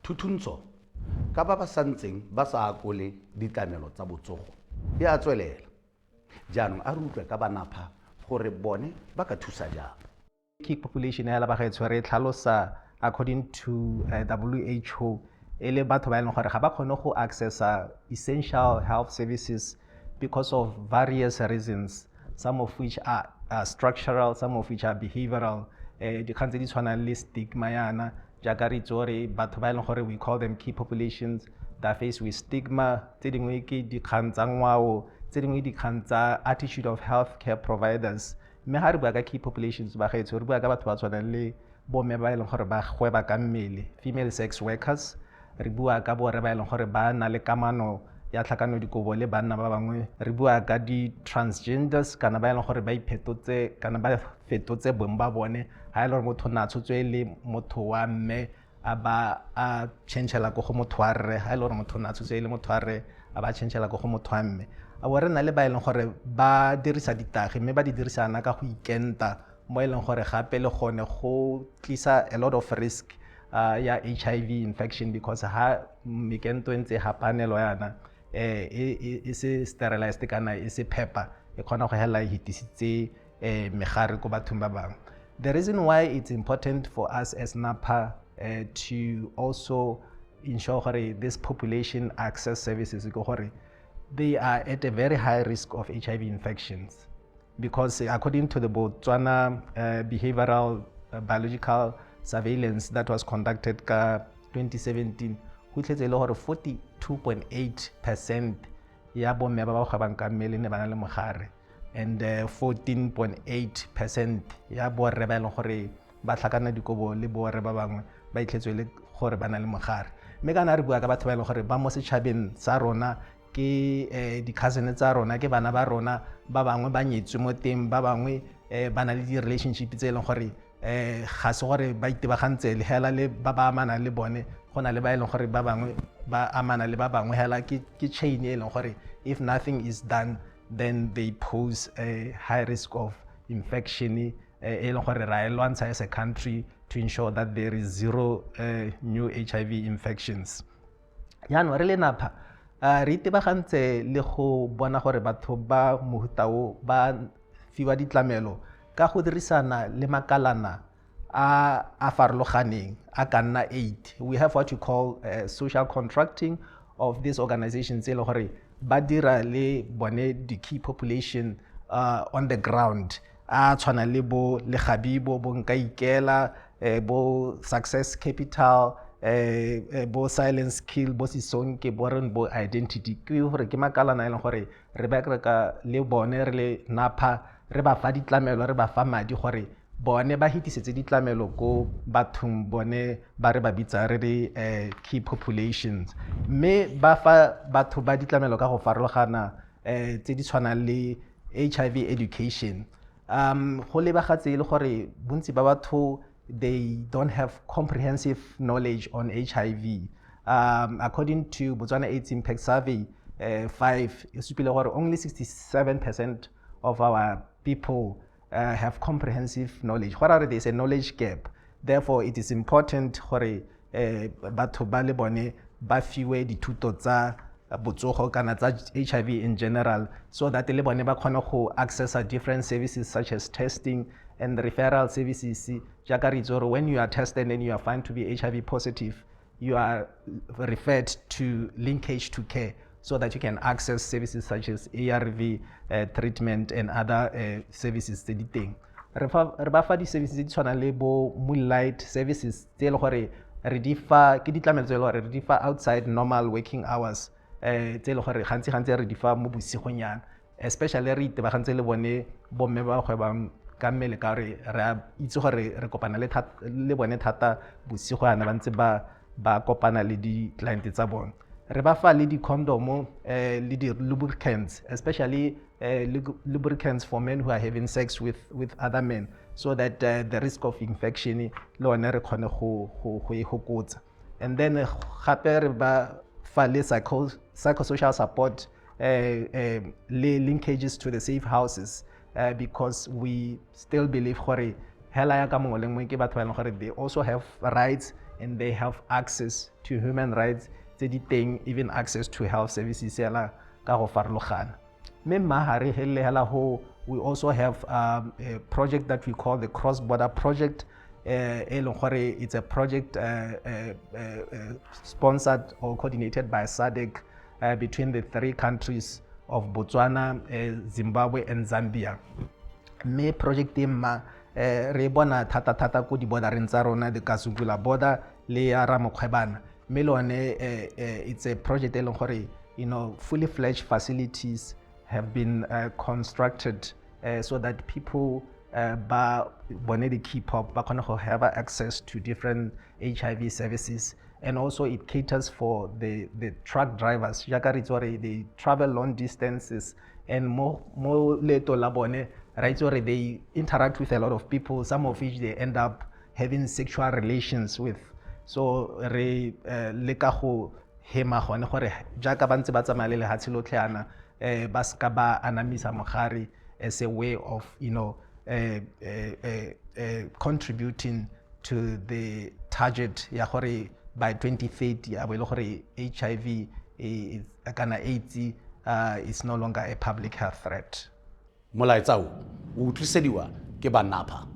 Thuthuntsho ka ba ba santseng ba sa akole ditlamelo tsa botsogo e a tswelela. Jaanong a re utlwe ka banapha gore bone ba ka thusa jang. Key population ya la bagaetsho re tlhalosa according to WHO e le batho ba e leng gore ga ba kgone go accessa essential health services because of various reasons, some of which are structural, some of which are behavioral. Dikgang tse di tshwanang le stigma yana jaaka re itse gore batho ba e leng gore we call them key populations that face with stigma, tse dingwe ke dikgang tsa ngwao, tse dingwe dikgang tsa attitude of healthcare providers. Mme ga re bua ka key populations ba gaetsho re bua ka batho ba tshwanang le bomme ba e leng gore ba gweba ka mmele, female sex workers. Re bua ka borre ba e leng gore ba na le kamano ya tlhakano dikobo le banna ba bangwe. Re bua ka di-transgenders kana ba e leng gore ba iphetotse kana ba fetotse bong ba bone ha e le gore motho na tshotswe le motho wa mme a ba a changela go motho wa rre, ha e le gore motho na tshotswe le motho wa rre a ba changela go motho wa mme. A bo re na le ba e leng gore ba dirisa ditagi mme ba di dirisana ka go ikenta mo e leng gore gape le gone go tlisa a lot of risk ya HIV infection because ha mekento ntse hapanelo yana e se sterilized kana e se pepper e kgona go hela hitisitse megare ko bathong ba bangwe. The reason why it's important for us as NAPA to also ensure gore this population access services is gore they are at a very high risk of HIV infections because according to the Botswana behavioral biological surveillance that was conducted ka 2017 go tletse le gore 42.8% ya bomme ba ba gwebang ka mmele ne ba na le mogare and 14.8% ya borre ba e leng gore ba tlhakana dikobo le borre ba bangwe ba itlhetswe le gore ba na le mogare. Mme kana re bua ka batho ba e leng gore ba mo setšhabeng sa rona ke di-cousin tsa rona ke bana ba rona ba bangwe ba nyetswe mo teng ba bangwe ba na le di-relationship tse e leng gore ga se gore ba itebagantse le hela le ba ba amana le bone go na le ba e leng gore ba bangwe ba amana le ba bangwe hela ke chain e leng gore if nothing is done then they pose a high risk of infection e leng gore ra e lwantsha as a country to ensure that there is zero new HIV infections. Yaanong re le NAPA re itebagantse le go bona gore batho ba mohuta o ba fiwa ditlamelo ka go dirisana le makalana a farologaneng a ka nna 8. We have what you call social contracting of these organizations e le gore ba dira le bone the key population on the ground a tshwana le bo Legabibo bo Nkaikela bo Success Capital bo Silence Kill bo Sisonke bo Ren bo Identity ke gore ke makalana e leng gore re ba ka le bone re le NAPA re ba fa ditlamelo re ba fa madi gore bone ba hitisetse ditlamelo ko bathong bone ba re ba bitsa re di key populations mme ba fa batho ba ditlamelo ka go farologana tse di tshwanang le HIV education. Go lebagatse le gore bontsi ba batho they don't have comprehensive knowledge on HIV. According to Botswana AIDS Impact Survey 5, e supile gore only 67% of our people have comprehensive knowledge. There is a knowledge gap. Therefore, it is important gore batho ba le bone ba fiwe dithuto tsa botsogo kana tsa HIV in general so that le bone ba kgone go access different services such as testing and referral services. Jaaka re itse gore when you are tested and you are found to be HIV positive, you are referred to linkage to care so that you can access services such as ARV treatment and other services tse di teng. Re ba fa di-services di tshwana le bo Moonlight services tse e le gore re di fa ke ditlamelo tse e le gore re di fa outside normal working hours tse e le gore gantsi re di fa mo bosigonyana especially re itebagantse le bone bomme ba gwebang ka mmele ka gore re itse gore re kopana le bone thata bosigwana ba ntse ba kopana le di-client tsa bone. Re ba fa le di-condom le di-lubricants especially lubricants for men who are having sex with other men so that the risk of infection le one re kgone go e hokotsa. And then gape re ba fa le psychosocial support le linkages to the safe houses because we still believe gore hela ya ka mongwe le mongwe ke batho ba e leng gore they also have rights and they have access to human rights tse di teng, even access to health services yala ka go farologana. Mme mahare hele hela ho, we also have a project that we call the Cross Border Project. It's a project sponsored or coordinated by SADC between the 3 countries of Botswana, Zimbabwe and Zambia. Me project ma re bona thata ko di bordereng tsa rona, the Kasungula border le ya Ramokgwebana. Me lone it's a project e leng gore, you know, fully fledged facilities have been constructed so that people ba bone di keep up ba kgone go have access to different HIV services, and also it caters for the truck drivers jaka re tsore they travel long distances, and mo leto la bone right, or they interact with a lot of people, some of which they end up having sexual relations with. So re leka go hema gone gore jaka ba ntse ba tsamaya le lehatshe lotlhe ana ba ska ba anamisa mogare as a way of, you know, contributing to the target ya gore by 2030 a bo ile gore HIV kana AIDS is no longer a public health threat. Molaetsa o utlwisediwa ke ba NAPA.